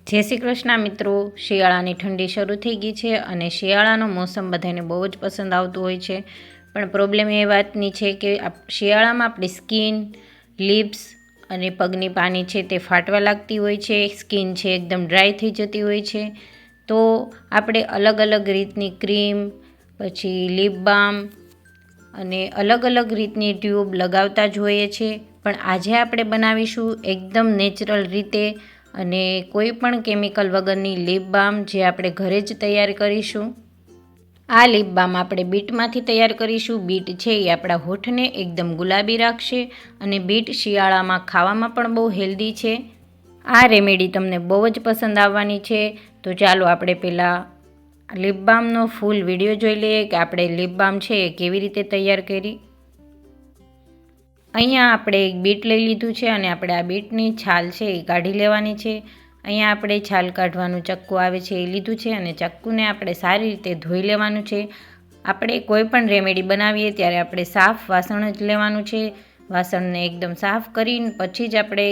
જય શ્રી કૃષ્ણ મિત્રો, શિયાળાની ઠંડી શરૂ થઈ ગઈ છે અને શિયાળાનો મોસમ બધાને બહુ જ પસંદ આવતું હોય છે. પણ પ્રોબ્લેમ એ વાતની છે કે શિયાળામાં આપણી સ્કિન, લિપ્સ અને પગની પાની છે તે ફાટવા લાગતી હોય છે. સ્કિન છે એકદમ ડ્રાય થઈ જતી હોય છે. તો આપણે અલગ અલગ રીતની ક્રીમ, પછી લિપ બામ અને અલગ અલગ રીતની ટ્યુબ લગાવતા જ હોઈએ છીએ. પણ આજે આપણે બનાવીશું એકદમ નેચરલ રીતે અને કોઈ પણ કેમિકલ વગરની લિપ બામ, જે આપણે ઘરે જ તૈયાર કરીશું. આ લિપ બામ આપણે બીટમાંથી તૈયાર કરીશું. બીટ છે એ આપણા હોઠને એકદમ ગુલાબી રાખશે અને બીટ શિયાળામાં ખાવામાં પણ બહુ હેલ્ધી છે. આ રેમેડી તમને બહુ જ પસંદ આવવાની છે. તો ચાલો આપણે પહેલાં લિપ બામનો ફૂલ વિડીયો જોઈ લઈએ કે આપણે લિપ બામ છે એ કેવી રીતે તૈયાર કરી. અહીંયા આપણે એક બીટ લઈ લીધું છે અને આપણે આ બીટની છાલ છે એ કાઢી લેવાની છે. અહીંયા આપણે છાલ કાઢવાનું ચક્કુ આવે છે એ લીધું છે અને ચક્કુને આપણે સારી રીતે ધોઈ લેવાનું છે. આપણે કોઈ પણ રેમેડી બનાવીએ ત્યારે આપણે સાફ વાસણ જ લેવાનું છે. વાસણને એકદમ સાફ કરીને પછી જ આપણે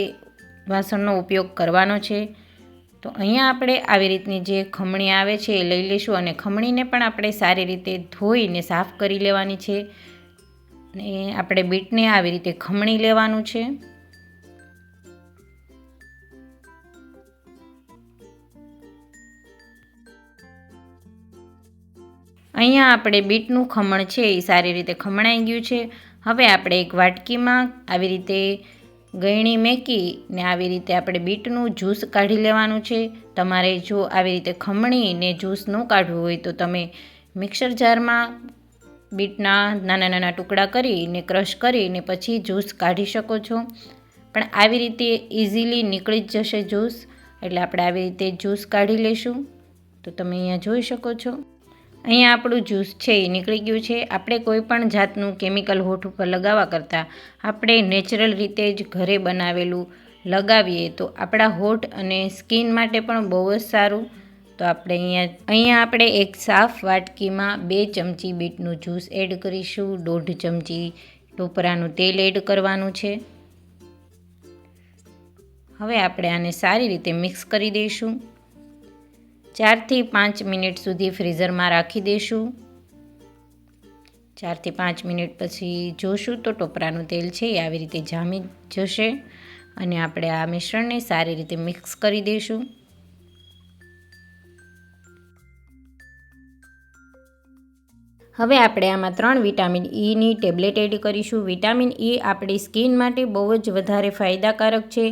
વાસણનો ઉપયોગ કરવાનો છે. તો અહીંયા આપણે આવી રીતની જે ખમણી આવે છે એ લઈ લઈશું અને ખમણીને પણ આપણે સારી રીતે ધોઈને સાફ કરી લેવાની છે. અને આપણે બીટને આવી રીતે ખમણી લેવાનું છે. અહીંયા આપણે બીટનું ખમણ છે એ સારી રીતે ખમણાઈ ગયું છે. હવે આપણે એક વાટકીમાં આવી રીતે ગળણી મેકીને આવી રીતે આપણે બીટનું જ્યુસ કાઢી લેવાનું છે. તમારે જો આવી રીતે ખમણીને જ્યુસ ન કાઢવું હોય તો તમે મિક્સર જારમાં બીટના નાના નાના ટુકડા કરીને ક્રશ કરીને પછી જ્યુસ કાઢી શકો છો. પણ આવી રીતે ઇઝીલી નીકળી જ જશે જ્યુસ. એટલે આપણે આવી રીતે જ્યુસ કાઢી લઈશું. તો તમે અહીંયા જોઈ શકો છો. અહીંયા આપણું જ્યુસ છે એ નીકળી ગયું છે. આપણે કોઈ પણ જાતનું કેમિકલ હોઠ ઉપર લગાવવા કરતાં આપણે નેચરલ રીતે જ ઘરે બનાવેલું લગાવીએ તો આપણા હોઠ અને સ્કિન માટે પણ બહુ જ સારું. તો આપણે અહીંયા આપણે એક સાફ વાટકીમાં 2 ચમચી બીટનું જ્યુસ એડ કરીશું. 1.5 ચમચી ટોપરાનું તેલ એડ કરવાનું છે. હવે આપણે આને સારી રીતે મિક્સ કરી દઈશું. 4 થી 5 મિનિટ સુધી ફ્રીઝરમાં રાખી દઈશું. 4 થી 5 મિનિટ પછી જોશું તો ટોપરાનું તેલ છે એ આવી રીતે જામી જશે અને આપણે આ મિશ્રણને સારી રીતે મિક્સ કરી દઈશું. હવે આપણે આમાં 3 વિટામિન ઈની ટેબ્લેટ એડ કરીશું. વિટામિન ઈ આપણી સ્કિન માટે બહુ જ વધારે ફાયદાકારક છે.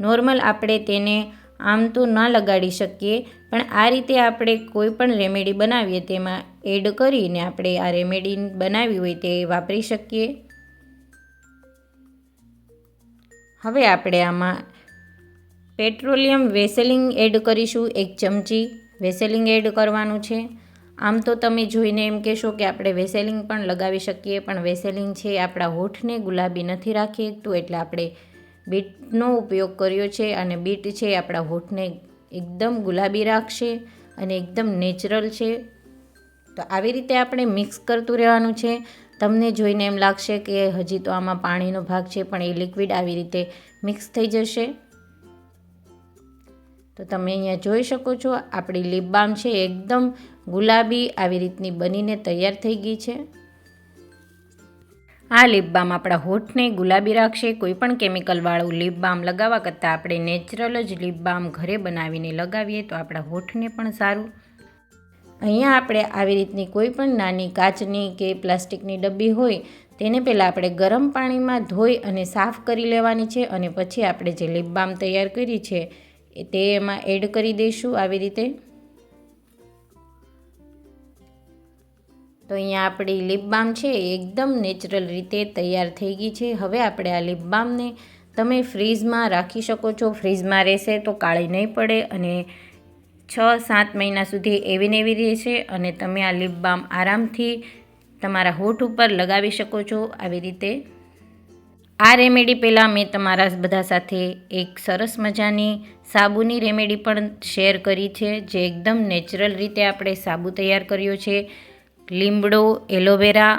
નોર્મલ આપણે તેને આમ તો ન લગાડી શકીએ, પણ આ રીતે આપણે કોઈ પણ રેમેડી બનાવીએ તેમાં એડ કરીને આપણે આ રેમેડી બનાવી હોય તે વાપરી શકીએ. હવે આપણે આમાં પેટ્રોલિયમ વેસેલિન એડ કરીશું. 1 ચમચી વેસેલિન એડ કરવાનું છે. આમ તો તમે જોઈને એમ કહેશો કે આપણે વેસેલિન પણ લગાવી શકીએ, પણ વેસેલિન છે આપણા હોઠને ગુલાબી નથી રાખી શકતું. એટલે આપણે બીટનો ઉપયોગ કર્યો છે અને બીટ છે આપણા હોઠને એકદમ ગુલાબી રાખશે અને એકદમ નેચરલ છે. તો આવી રીતે આપણે મિક્સ કરતું રહેવાનું છે. તમને જોઈને એમ લાગશે કે હજી તો આમાં પાણીનો ભાગ છે, પણ એ લિક્વિડ આવી રીતે મિક્સ થઈ જશે. તો તમે અહીંયા જોઈ શકો છો આપણી લિપ બામ છે એકદમ ગુલાબી આવી રીતની બનીને તૈયાર થઈ ગઈ છે. આ લિપ બામ આપણા હોઠને ગુલાબી રાખશે. કોઈ પણ કેમિકલવાળું લિપ બામ લગાવવા કરતાં આપણે નેચરલ જ લિપ બામ ઘરે બનાવીને લગાવીએ તો આપણા હોઠને પણ સારું. અહીંયા આપણે આવી રીતની કોઈ પણ નાની કાચની કે પ્લાસ્ટિકની ડબ્બી હોય તેને પહેલાં આપણે ગરમ પાણીમાં ધોઈ અને સાફ કરી લેવાની છે અને પછી આપણે જે લિપ બામ તૈયાર કરી છે તે એમાં એડ કરી દઈશું આવી રીતે. તો અહીંયા આપણી લિપ બામ છે એકદમ નેચરલ રીતે તૈયાર થઈ ગઈ છે. હવે આપણે આ લિપ બામને તમે ફ્રીઝમાં રાખી શકો છો. ફ્રીઝમાં રહેશે તો કાળી નહીં પડે અને 6-7 મહિના સુધી એવી ને એવી રહેશે અને તમે આ લિપ બામ આરામથી તમારા હોઠ ઉપર લગાવી શકો છો આવી રીતે. આ રેમેડી પહેલાં મેં તમારા બધા સાથે એક સરસ મજાની સાબુની રેમેડી પણ શેર કરી છે, જે એકદમ નેચરલ રીતે આપણે સાબુ તૈયાર કર્યો છે. લીમડો, એલોવેરા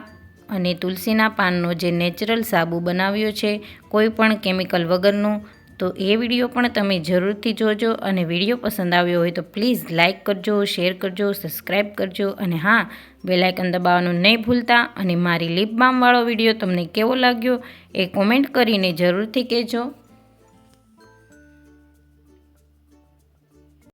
અને તુલસીના પાનનો જે નેચરલ સાબુ બનાવ્યો છે, કોઈ પણ કેમિકલ વગરનો. તો એ વિડીયો પણ તમે જરૂરથી જોજો અને વિડીયો પસંદ આવ્યો હોય તો પ્લીઝ લાઇક કરજો, શેર કરજો, સબસ્ક્રાઈબ કરજો અને હા, બેલ આઇકન દબાવવાનું નહીં ભૂલતા. અને મારી લિપ બામવાળો વિડીયો તમને કેવો લાગ્યો એ કોમેન્ટ કરીને જરૂરથી કહેજો.